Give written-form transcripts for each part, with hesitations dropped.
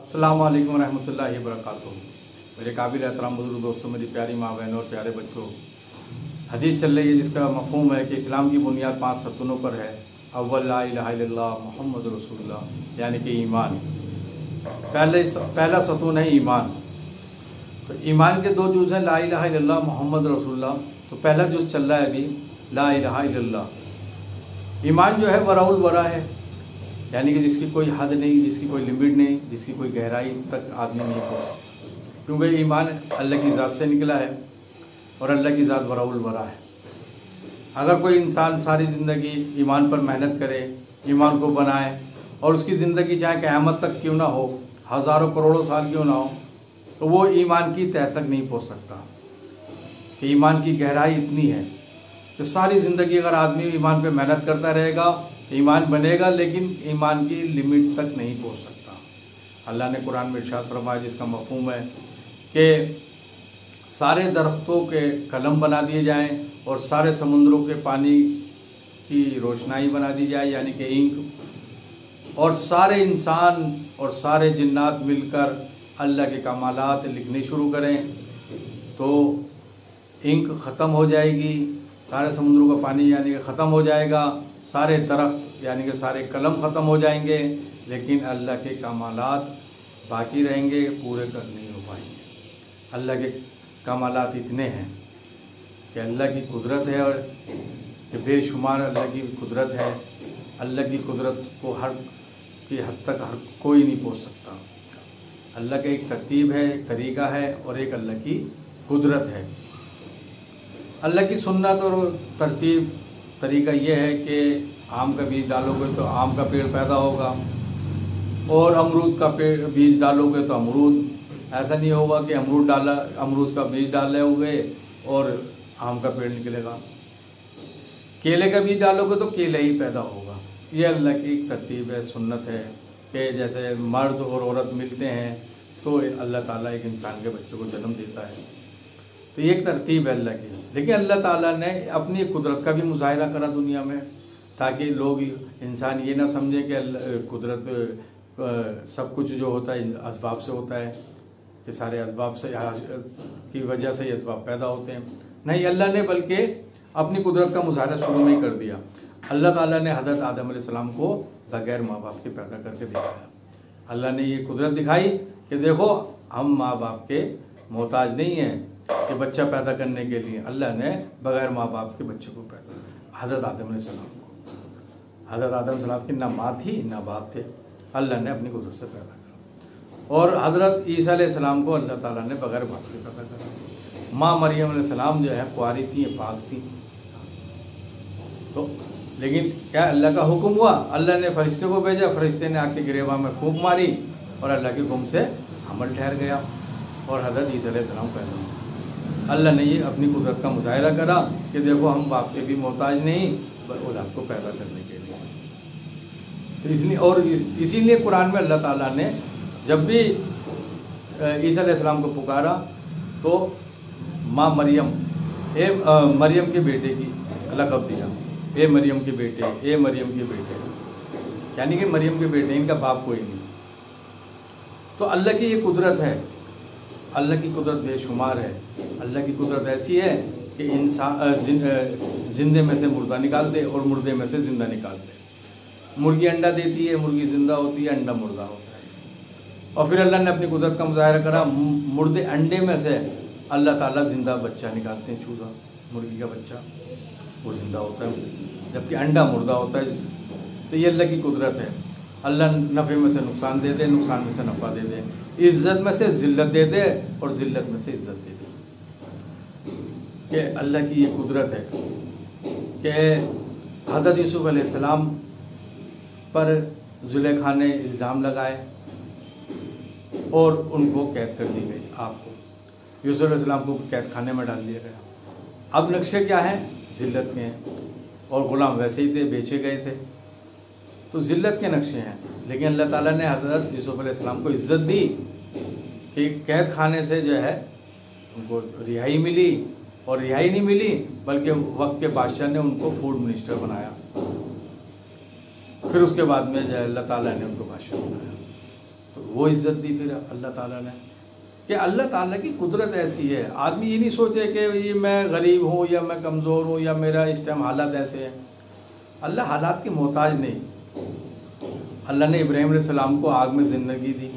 अस्सलाम वालेकुम रहमतुल्लाहि व बरकातुहू। मेरे काबिल एहतराम बुजुर्ग दोस्तों, मेरी प्यारी माँ बहनों और प्यारे बच्चों, हदीस चल रही है जिसका मफहूम है कि इस्लाम की बुनियाद 5 सतूनों पर है। अव्वल ला इलाहा इल्लल्लाह मुहम्मद रसूलुल्लाह, यानी कि ईमान। पहला सतून है ईमान। तो ईमान के 2 जुज़ हैं, ला इलाहा इल्लल्लाह मुहम्मद रसूलुल्लाह। तो पहला जुज़ चल रहा है अभी, ला इलाहा इल्लल्लाह। ईमान जो है वराउल वरा है, यानी कि जिसकी कोई हद नहीं, जिसकी कोई लिमिट नहीं, जिसकी कोई गहराई तक आदमी नहीं पहुँच, क्योंकि ईमान अल्लाह की ज़ात से निकला है और अल्लाह की ज़ात वराउल वरा है। अगर कोई इंसान सारी ज़िंदगी ईमान पर मेहनत करे, ईमान को बनाए, और उसकी ज़िंदगी चाहे क़यामत तक क्यों ना हो, हज़ारों करोड़ों साल क्यों ना हो, तो वो ईमान की तह तक नहीं पहुँच सकता। कि ईमान की गहराई इतनी है तो सारी ज़िंदगी अगर आदमी ईमान पे मेहनत करता रहेगा, ईमान बनेगा, लेकिन ईमान की लिमिट तक नहीं पहुंच सकता। अल्लाह ने कुरान में इरशाद फरमाया, जिसका मफहूम है कि सारे दरख्तों के कलम बना दिए जाएं और सारे समुद्रों के पानी की रोशनाई बना दी जाए, यानी कि इंक, और सारे इंसान और सारे जिन्नात मिलकर अल्लाह के कमालात लिखने शुरू करें तो इंक ख़त्म हो जाएगी, सारे समुद्रों का पानी यानी कि ख़त्म हो जाएगा, सारे दरख्त यानी कि सारे कलम ख़त्म हो जाएंगे, लेकिन अल्लाह के कमालात बाकी रहेंगे, पूरे कर नहीं हो पाएंगे। अल्लाह के कमालात इतने हैं कि अल्लाह की कुदरत है, और कि बेशुमार अल्लाह की कुदरत है। अल्लाह की कुदरत को हर की हद तक हर कोई नहीं पहुंच सकता। अल्लाह का एक तरतीब है, एक तरीका है, और एक अल्लाह की कुदरत है। अल्लाह की सुन्नत और तरतीब तरीका ये है कि आम का बीज डालोगे तो आम का पेड़ पैदा होगा, और अमरूद का पेड़ बीज डालोगे तो अमरूद। ऐसा नहीं होगा कि अमरूद का बीज डालोगे और आम का पेड़ निकलेगा। केले का बीज डालोगे तो केला ही पैदा होगा। ये अल्लाह की एक तरतीब है, सुन्नत है कि जैसे मर्द और औरत मिलते हैं तो अल्लाह ताला एक इंसान के बच्चे को जन्म देता है। तो ये एक तरतीब है अल्लाह की। लेकिन अल्लाह ताला ने अपनी कुदरत का भी मुजाहिरा करा दुनिया में, ताकि लोग, इंसान ये ना समझे कि कुदरत सब कुछ जो होता है असबाब से होता है, कि सारे असबाब से की वजह से ये असबाब पैदा होते हैं। नहीं, अल्लाह ने बल्कि अपनी कुदरत का मुजाहिरा शुरू में ही कर दिया। अल्लाह ताला ने हज़रत आदम अलैहिस्सलाम को बगैर माँ बाप के पैदा करके दिखाया। अल्लाह ने ये कुदरत दिखाई कि देखो, हम माँ बाप के मोहताज नहीं हैं कि बच्चा पैदा करने के लिए। अल्लाह ने बगैर माँ बाप के बच्चे को पैदा, हज़रत आदम अलैहिस्सलाम को, हज़रत आदम अलैहिस्सलाम की ना माँ थी ना बाप थे, अल्लाह ने अपनी कुदरत से पैदा करा। और हज़रत ईसा अलैहिस्सलाम को अल्लाह ताला ने बगैर बाप के पैदा करा। माँ मरियम अलैहिस्सलाम जो है कुआरी थी, पाक थी। तो लेकिन क्या अल्लाह का हुक्म हुआ, अल्लाह ने फरिश्ते को भेजा, फरिश्ते ने आके गिरेबा में फूंक मारी और अल्लाह के हुक्म से हमल ठहर गया और हज़रत ईसा अलैहिस्सलाम पैदा हुआ। अल्लाह ने ये अपनी कुदरत का मुजाहिरा करा कि देखो, हम बाप के भी मोहताज नहीं औलाद को पैदा करने के लिए। तो इसलिए, और इसीलिए कुरान में अल्लाह ताला ने जब भी ईसा अलैहिस्सलाम को पुकारा तो माँ मरियम, मरियम के बेटे की लक़ब दिया, ए मरियम के बेटे, ए मरियम के बेटे, यानी कि मरियम के बेटे, इनका बाप कोई नहीं। तो अल्लाह की ये कुदरत है, अल्लाह की कुदरत बेशुमार है। अल्लाह की कुदरत ऐसी है कि इंसान जिंदे में से मुर्दा निकाल दे और मुर्दे में से ज़िंदा निकाल दे। मुर्गी अंडा देती है, मुर्गी ज़िंदा होती है, अंडा मुर्दा होता है। और फिर अल्लाह ने अपनी कुदरत का मुजाहिरा करा, मुर्दे अंडे में से अल्लाह ताला ज़िंदा बच्चा निकालते हैं, चूज़ा, मुर्गी का बच्चा, वो ज़िंदा होता है, जबकि अंडा मुर्दा होता है। तो ये अल्लाह की कुदरत है। अल्लाह नफ़े में से नुकसान दे दे, नुकसान में से नफ़ा दे दे, इज़्ज़त में से ज़िल्लत दे दे और ज़िल्लत में से इज़्ज़त दे दे। कि अल्लाह की ये कुदरत है कि हज़रत यूसुफ़ अलैहिस्सलाम पर ज़ुलेखा ने इल्ज़ाम लगाए और उनको कैद कर दी गई। आपको यूसुफ़ अलैहिस्सलाम को कैद खाने में डाल दिया गया। अब नक्शे क्या हैं? ज़िल्लत के हैं, और ग़ुलाम वैसे ही थे, बेचे गए थे, तो ज़िल्लत के नक्शे हैं। लेकिन अल्लाह ताला ने हज़रत यूसुफ़ अलैहिस्सलाम को इज़्ज़त दी कि कैद खाने से जो है उनको रिहाई मिली, और रिहाई नहीं मिली बल्कि वक्त के बादशाह ने उनको फूड मिनिस्टर बनाया। फिर उसके बाद में जो अल्लाह ताला ने उनको बादशाह बनाया। तो वो इज़्ज़त दी फिर अल्लाह ताला ने। कि अल्लाह ताला की कुदरत ऐसी है, आदमी ये नहीं सोचे कि ये मैं गरीब हूँ या मैं कमज़ोर हूँ या मेरा इस टाइम हालात ऐसे हैं। अल्लाह हालात के मोहताज नहीं। अल्लाह ने इब्राहीम अलैहिस्सलाम को आग में ज़िंदगी दी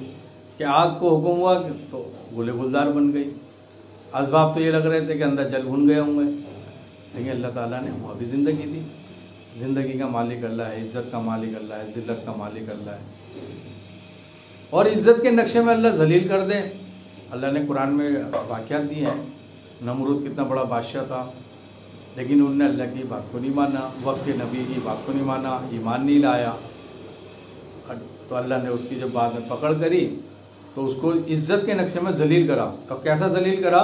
कि आग को हुक्म हुआ तो गुले गुलजार बन गई। असबाब तो ये लग रहे थे कि अंदर जल भुन गए होंगे, लेकिन अल्लाह ताला ने वहाँ भी ज़िंदगी दी। ज़िंदगी का मालिक अल्लाह है, इज़्ज़त का मालिक अल्लाह है, ज़िल्लत का मालिक अल्लाह है। और इज़्ज़त के नक्शे में अल्लाह जलील कर दे। अल्लाह ने कुरान में वाक़यात दिए हैं। नमरूद कितना बड़ा बादशाह था, लेकिन उन्होंने अल्लाह की बात को नहीं माना, वक्त के नबी की बात को नहीं माना, ईमान नहीं लाया। तो अल्लाह ने उसकी जब बाद में पकड़ करी तो उसको इज़्ज़त के नक्शे में जलील करा। अब कैसा जलील करा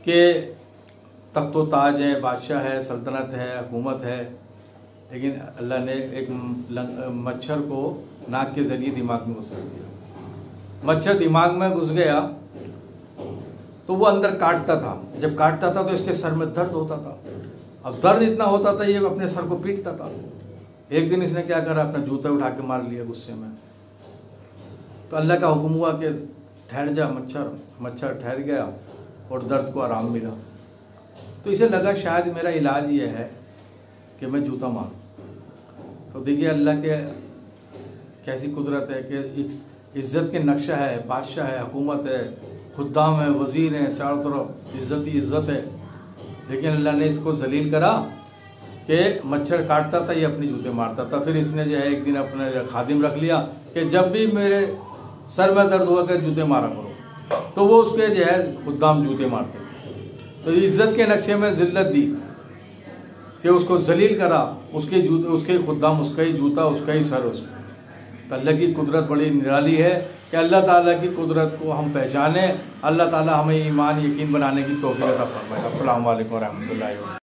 कि तख्तो ताज है, बादशाह है, सल्तनत है, हुकूमत है, लेकिन अल्लाह ने एक मच्छर को नाक के ज़रिए दिमाग में घुस दिया। मच्छर दिमाग में घुस गया तो वो अंदर काटता था। जब काटता था तो इसके सर में दर्द होता था। अब दर्द इतना होता था ये अपने सर को पीटता था। एक दिन इसने क्या करा, अपना जूता उठा के मार लिया गुस्से में। तो अल्लाह का हुक्म हुआ कि ठहर जा मच्छर। मच्छर ठहर गया और दर्द को आराम मिला। तो इसे लगा शायद मेरा इलाज ये है कि मैं जूता मारूं। तो देखिए अल्लाह के कैसी कुदरत है कि इज़्ज़त के नक्शा है, बादशाह है, हुकूमत है, खुद्दाम है, वज़ीर हैं, चारों तरफ इज़्ज़त ही इज़्ज़त है, लेकिन अल्लाह ने इसको जलील करा कि मच्छर काटता था, ये अपने जूते मारता था। फिर इसने जो है एक दिन अपने खादिम रख लिया कि जब भी मेरे सर में दर्द हुआ कर जूते मारा करो, तो वो उसके जो है खुद्दाम जूते मारते थे। तो इज़्ज़त के नक्शे में ज़िल्लत दी कि उसको जलील करा, उसके जूते, उसके खुद्दाम, उसका ही जूता, उसका ही सर। उसको तो अल्लाह की कुदरत बड़ी निराली है कि अल्लाह ताला की कुदरत को हम पहचानें। अल्लाह ताला हमें ईमान यकीन बनाने की तौफीक अता फरमाए। अस्सलामु अलैकुम व रहमतुल्लाहि।